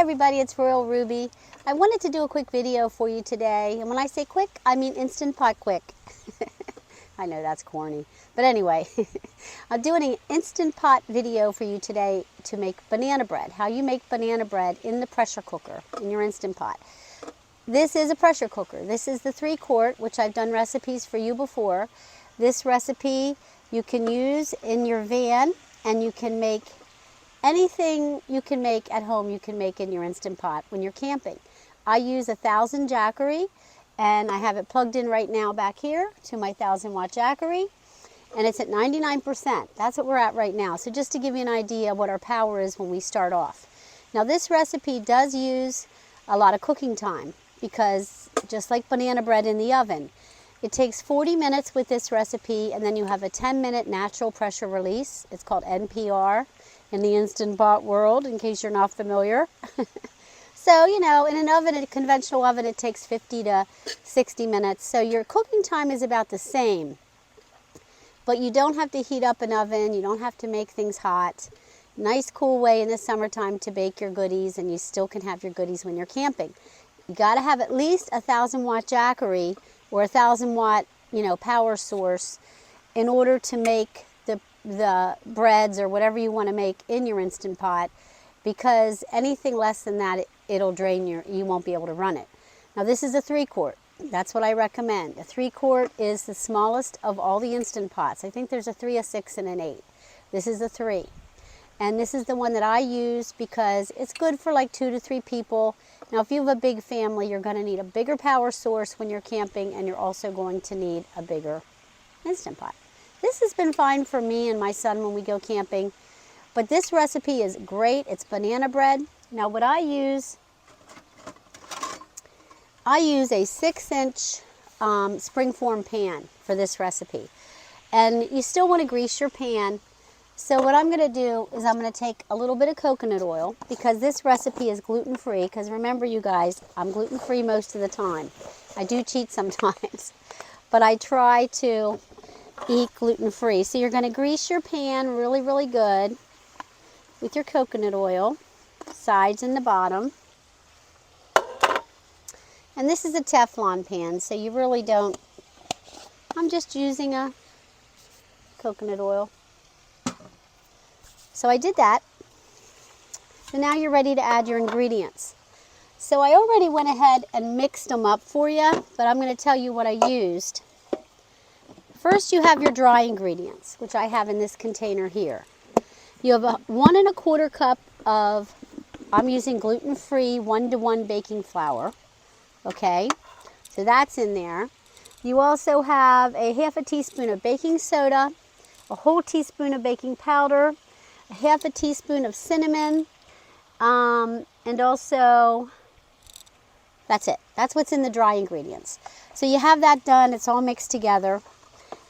everybody, it's Royal Ruby. I wanted to do a quick video for you today, and when I say quick, I mean Instant Pot quick. I know that's corny, but anyway, I'm doing an Instant Pot video for you today to make banana bread. How you make banana bread in the pressure cooker, in your Instant Pot. This is a pressure cooker. This is the 3-quart, which I've done recipes for you before. This recipe you can use in your van, and you can make anything you can make at home, you can make in your Instant Pot when you're camping. I use 1,000 Jackery, and I have it plugged in right now back here to my 1,000-watt Jackery, and it's at 99%. That's what we're at right now. So just to give you an idea of what our power is when we start off. Now this recipe does use a lot of cooking time because just like banana bread in the oven, it takes 40 minutes with this recipe, and then you have a 10-minute natural pressure release. It's called NPR in the Instant Pot world, in case you're not familiar. So, you know, in an oven, a conventional oven, it takes 50 to 60 minutes. So your cooking time is about the same. But you don't have to heat up an oven. You don't have to make things hot. Nice, cool way in the summertime to bake your goodies, and you still can have your goodies when you're camping. You got to have at least 1,000-watt Jackery or 1,000-watt, power source in order to make the breads or whatever you want to make in your Instant Pot, because anything less than that, it'll drain you won't be able to run it. Now this is a 3-quart. That's what I recommend. A 3-quart is the smallest of all the Instant Pots. I think there's a 3, a 6, and an 8. This is a 3. And this is the one that I use because it's good for like 2 to 3 people. Now if you have a big family, you're going to need a bigger power source when you're camping, and you're also going to need a bigger Instant Pot. This has been fine for me and my son when we go camping, but this recipe is great. It's banana bread. Now what I use a 6-inch springform pan for this recipe, and you still want to grease your pan. So what I'm going to do is I'm going to take a little bit of coconut oil, because this recipe is gluten-free, because remember you guys, I'm gluten-free most of the time. I do cheat sometimes, but I try to eat gluten-free. So you're going to grease your pan really, really good with your coconut oil, sides and the bottom. And this is a Teflon pan, so you really don't, I'm just using a coconut oil. So I did that. So now you're ready to add your ingredients. So I already went ahead and mixed them up for you, but I'm going to tell you what I used. First, you have your dry ingredients, which I have in this container here. You have a 1 1/4 cup of, I'm using gluten-free 1-to-1 baking flour. Okay, so that's in there. You also have a 1/2 teaspoon of baking soda, a whole teaspoon of baking powder, a 1/2 teaspoon of cinnamon, and also, that's it. That's what's in the dry ingredients. So you have that done. It's all mixed together.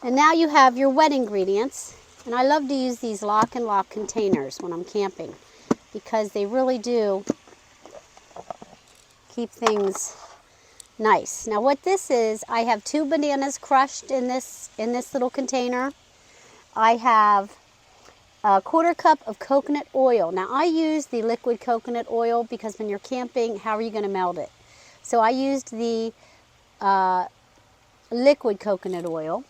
And now you have your wet ingredients, and I love to use these lock and lock containers when I'm camping, because they really do keep things nice. Now what this is, I have 2 bananas crushed in this little container. I have a 1/4 cup of coconut oil. Now I use the liquid coconut oil because when you're camping, how are you going to melt it? So I used the liquid coconut oil.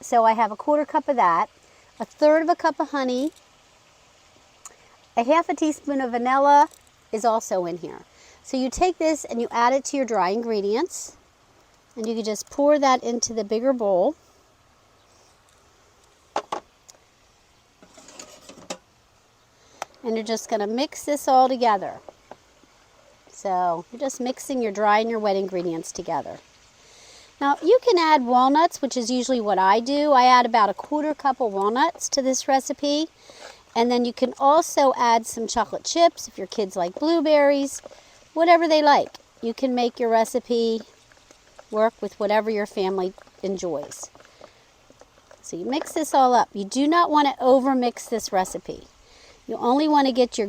So I have a 1/4 cup of that, a 1/3 cup of honey, a 1/2 teaspoon of vanilla is also in here. So you take this and you add it to your dry ingredients, and you can just pour that into the bigger bowl. And you're just going to mix this all together. So you're just mixing your dry and your wet ingredients together. Now you can add walnuts, which is usually what I do. I add about a 1/4 cup of walnuts to this recipe. And then you can also add some chocolate chips if your kids like blueberries, whatever they like. You can make your recipe work with whatever your family enjoys. So you mix this all up. You do not want to over mix this recipe. You only want to get your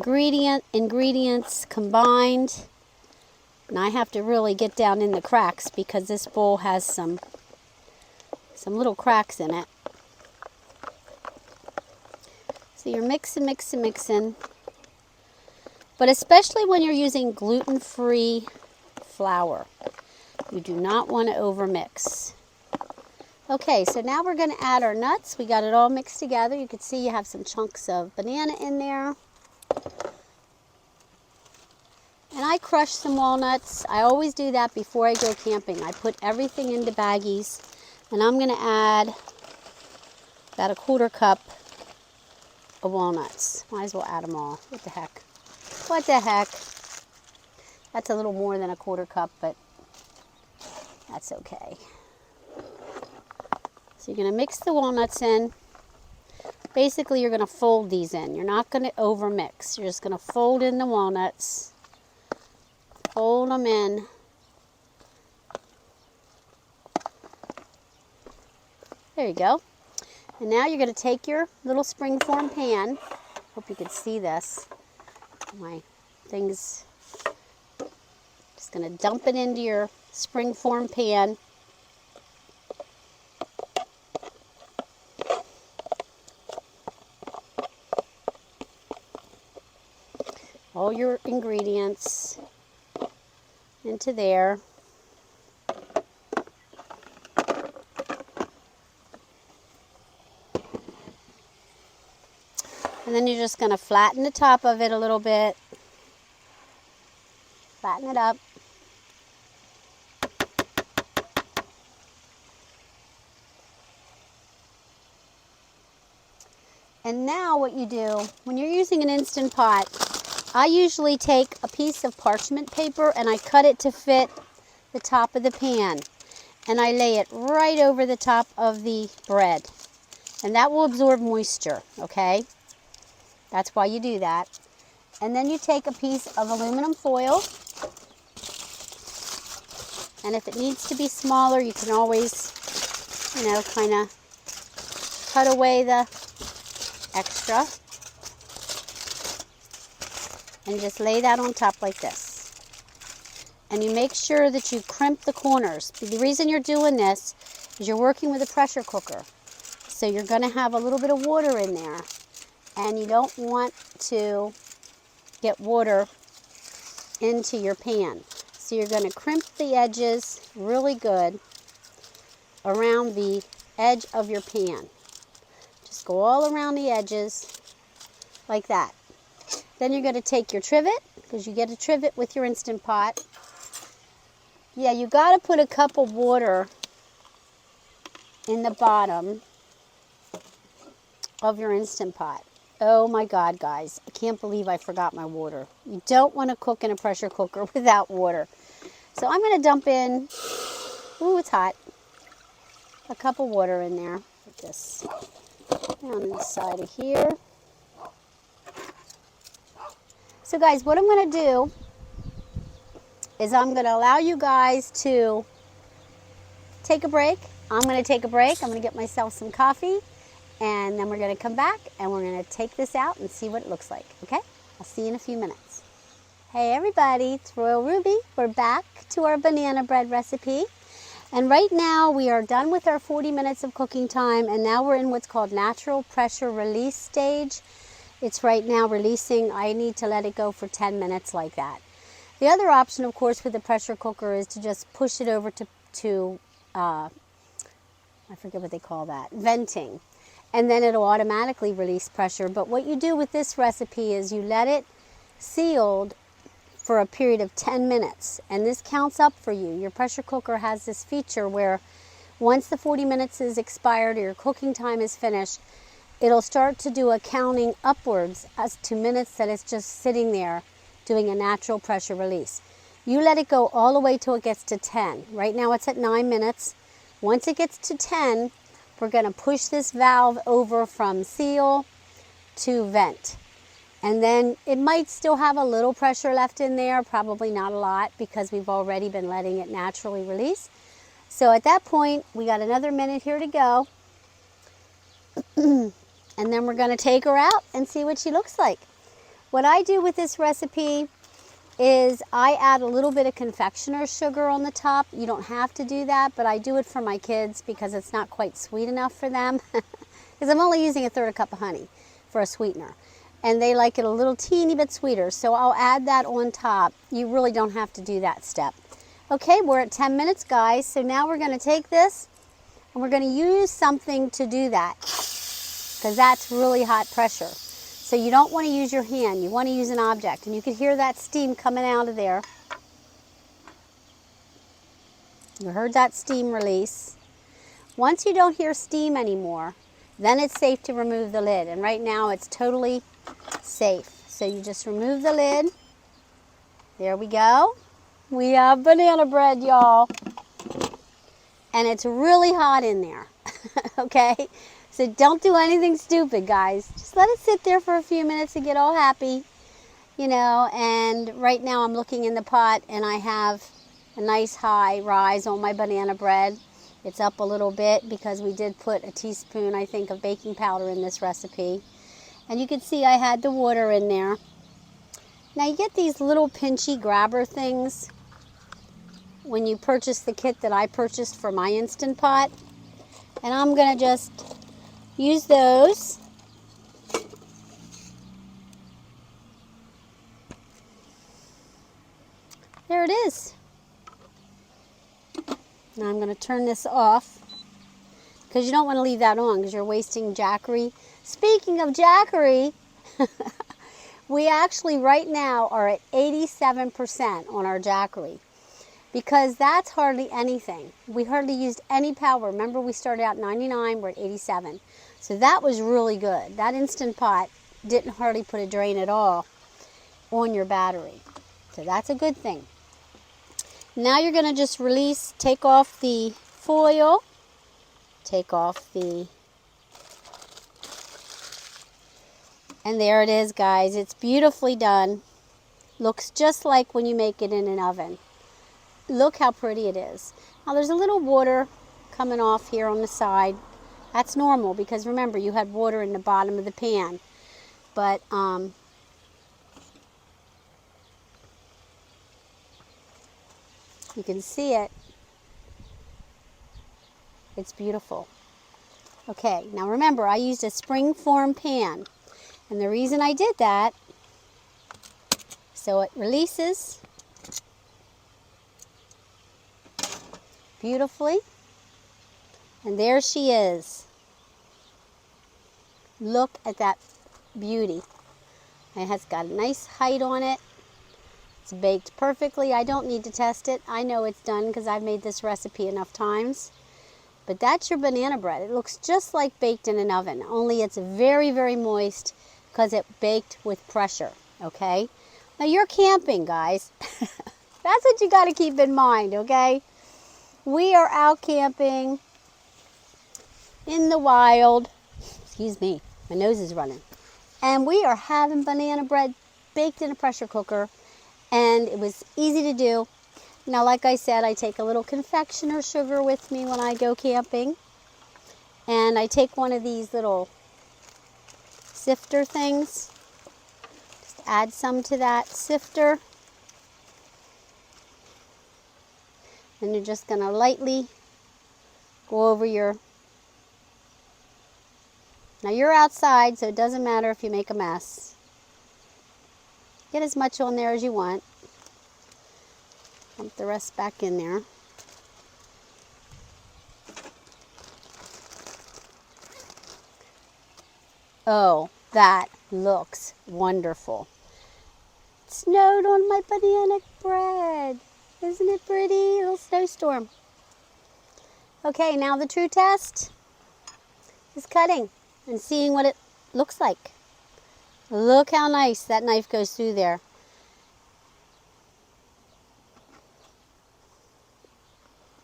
ingredients combined. And I have to really get down in the cracks because this bowl has some little cracks in it. So you're mixing. but especially when you're using gluten-free flour. You do not want to overmix. Okay, so now we're going to add our nuts. We got it all mixed together. You can see you have some chunks of banana in there. And I crush some walnuts. I always do that before I go camping. I put everything into baggies, and I'm going to add about a 1/4 cup of walnuts. Might as well add them all. What the heck? What the heck? That's a little more than a 1/4 cup, but that's okay. So you're going to mix the walnuts in. Basically, you're going to fold these in. You're not going to overmix. You're just going to fold in the walnuts. Fold them in. There you go. And now you're going to take your little springform pan. Hope you can see this. My thing's just going to dump it into your springform pan. All your ingredients into there. And then you're just going to flatten the top of it a little bit. Flatten it up. And now what you do, when you're using an Instant Pot, I usually take a piece of parchment paper and I cut it to fit the top of the pan. And I lay it right over the top of the bread. And that will absorb moisture, okay? That's why you do that. And then you take a piece of aluminum foil. And if it needs to be smaller, you can always, kind of cut away the extra. And just lay that on top like this. And you make sure that you crimp the corners. The reason you're doing this is you're working with a pressure cooker. So you're going to have a little bit of water in there. And you don't want to get water into your pan. So you're going to crimp the edges really good around the edge of your pan. Just go all around the edges like that. Then you're going to take your trivet, because you get a trivet with your Instant Pot. Yeah, you got to put a cup of water in the bottom of your Instant Pot. Oh my God, guys, I can't believe I forgot my water. You don't want to cook in a pressure cooker without water. So I'm going to dump in, ooh, it's hot, a cup of water in there. Put this down inside of here. So guys, what I'm going to do is I'm going to allow you guys to take a break. I'm going to take a break. I'm going to get myself some coffee. And then we're going to come back and we're going to take this out and see what it looks like. Okay? I'll see you in a few minutes. Hey everybody, it's Royal Ruby. We're back to our banana bread recipe. And right now we are done with our 40 minutes of cooking time. And now we're in what's called natural pressure release stage. It's right now releasing. I need to let it go for 10 minutes like that. The other option, of course, with the pressure cooker is to just push it over to I forget what they call that, venting. And then it'll automatically release pressure. But what you do with this recipe is you let it sealed for a period of 10 minutes. And this counts up for you. Your pressure cooker has this feature where once the 40 minutes is expired or your cooking time is finished, it'll start to do a counting upwards as to minutes that it's just sitting there doing a natural pressure release. You let it go all the way till it gets to 10. Right now it's at 9 minutes. Once it gets to 10, we're going to push this valve over from seal to vent. And then it might still have a little pressure left in there, probably not a lot because we've already been letting it naturally release. So at that point, we got another minute here to go. And then we're going to take her out and see what she looks like. What I do with this recipe is I add a little bit of confectioner's sugar on the top. You don't have to do that, but I do it for my kids because it's not quite sweet enough for them. Because I'm only using 1/3 cup of honey for a sweetener. and they like it a little teeny bit sweeter. So I'll add that on top. You really don't have to do that step. Okay, we're at 10 minutes, guys. So now we're going to take this and we're going to use something to do that because that's really hot pressure. So you don't want to use your hand. You want to use an object. And you can hear that steam coming out of there. You heard that steam release. Once you don't hear steam anymore, then it's safe to remove the lid. And right now it's totally safe. So you just remove the lid. There we go. We have banana bread, y'all. And it's really hot in there. Okay? So don't do anything stupid, guys. Just let it sit there for a few minutes and get all happy. You know, and right now I'm looking in the pot and I have a nice high rise on my banana bread. It's up a little bit because we did put a teaspoon, I think, of baking powder in this recipe. And you can see I had the water in there. Now you get these little pinchy grabber things when you purchase the kit that I purchased for my Instant Pot. And I'm going to just use those. There it is. Now I'm going to turn this off because you don't want to leave that on because you're wasting jackery. Speaking of jackery, we actually right now are at 87% on our jackery because that's hardly anything. We hardly used any power. Remember, we started out 99, we're at 87. So that was really good. That Instant Pot didn't hardly put a drain at all on your battery. So that's a good thing. Now you're going to just release, take off the foil, take off the, and there it is, guys. It's beautifully done. Looks just like when you make it in an oven. Look how pretty it is. Now there's a little water coming off here on the side. That's normal because remember you had water in the bottom of the pan. But you can see it. It's beautiful. Okay, now remember I used a spring-form pan. And the reason I did that, so it releases beautifully. And there she is. Look at that beauty. It has got a nice height on it. It's baked perfectly. I don't need to test it. I know it's done because I've made this recipe enough times. But that's your banana bread. It looks just like baked in an oven, only it's very, very moist because it baked with pressure, okay? Now you're camping, guys. That's what you got to keep in mind, okay? We are out camping in the wild. Excuse me, my nose is running. And we are having banana bread baked in a pressure cooker. And it was easy to do. Now, like I said, I take a little confectioner sugar with me when I go camping. And I take one of these little sifter things. Just add some to that sifter. And you're just going to lightly go over your... Now, you're outside, so it doesn't matter if you make a mess. Get as much on there as you want. Dump the rest back in there. Oh, that looks wonderful. It snowed on my banana bread. Isn't it pretty? A little snowstorm. Okay, now the true test is cutting and seeing what it looks like. Look how nice that knife goes through there.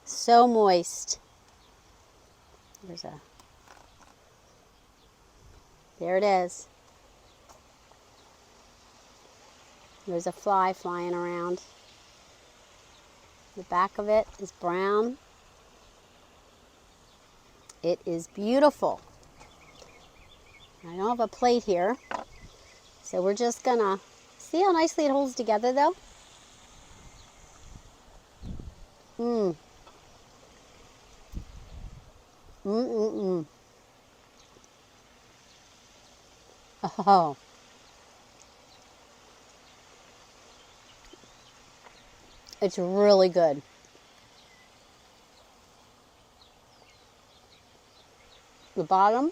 So moist. There it is. There's a fly flying around. The back of it is brown. It is beautiful. I don't have a plate here, so we're just gonna see how nicely it holds together though. Oh, It's really good. The bottom.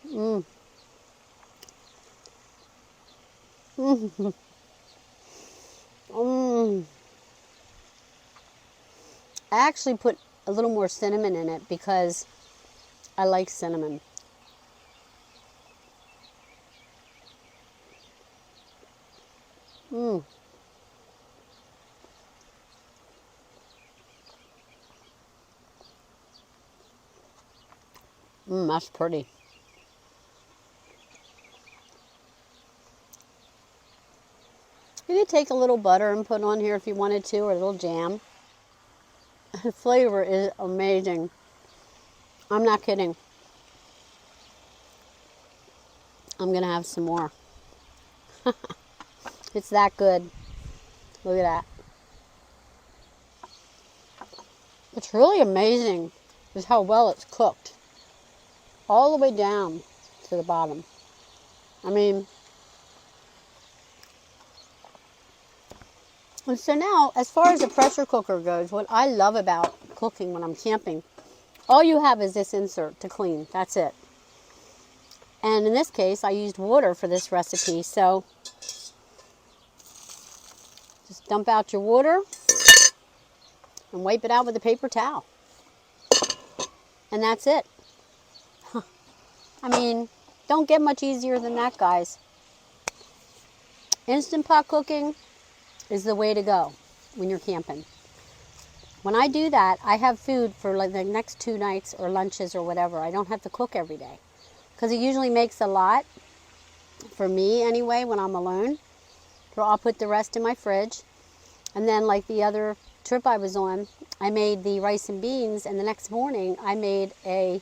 Mmm. Mmm. Mmm. I actually put a little more cinnamon in it because I like cinnamon. Mmm. Mmm, that's pretty. You could take a little butter and put on here if you wanted to, or a little jam. The flavor is amazing. I'm not kidding. I'm going to have some more. It's that good. Look at that. What's really amazing is how well it's cooked. All the way down to the bottom. I mean, and so now, as far as a pressure cooker goes, what I love about cooking when I'm camping, all you have is this insert to clean. That's it. And in this case, I used water for this recipe, so just dump out your water and wipe it out with a paper towel. And that's it. I mean, don't get much easier than that, guys. Instant Pot cooking is the way to go when you're camping. When I do that, I have food for like the next 2 nights or lunches or whatever. I don't have to cook every day because it usually makes a lot for me anyway when I'm alone. So I'll put the rest in my fridge. And then like the other trip I was on, I made the rice and beans, and the next morning I made a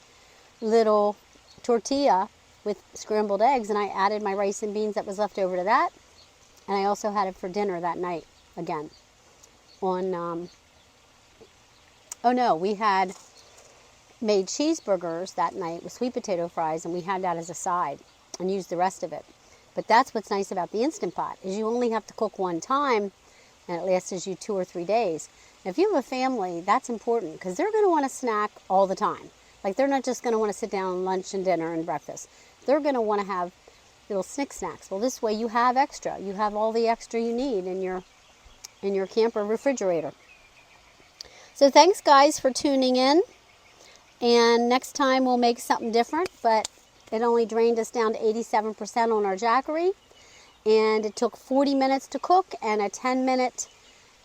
little tortilla with scrambled eggs, and I added my rice and beans that was left over to that. And I also had it for dinner that night again. We had made cheeseburgers that night with sweet potato fries, and we had that as a side and used the rest of it. But that's what's nice about the Instant Pot, is you only have to cook one time, and it lasts you 2 or 3 days. Now, if you have a family, that's important because they're going to want to snack all the time. Like, they're not just going to want to sit down lunch and dinner and breakfast. They're going to want to have little snacks. Well, this way you have extra. You have all the extra you need in your camper refrigerator. So thanks, guys, for tuning in. And next time we'll make something different, but it only drained us down to 87% on our Jackery. And it took 40 minutes to cook and a 10-minute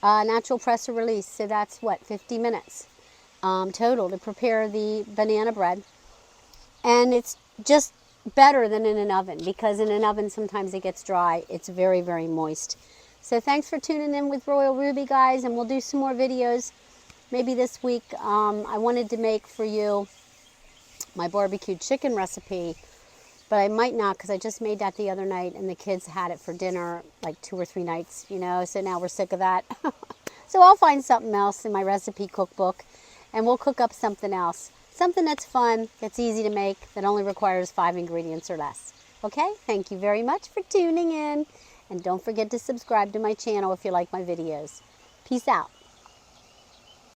natural presser release. So that's 50 minutes total to prepare the banana bread. And it's just better than in an oven, because in an oven sometimes it gets dry. It's very, very moist. So thanks for tuning in with Royal Ruby, guys, and we'll do some more videos maybe this week. I wanted to make for you my barbecue chicken recipe, but I might not, because I just made that the other night and the kids had it for dinner like 2 or 3 nights, so now we're sick of that. So I'll find something else in my recipe cookbook and we'll cook up something else. Something that's fun, that's easy to make, that only requires 5 ingredients or less. Okay? Thank you very much for tuning in. And don't forget to subscribe to my channel if you like my videos. Peace out.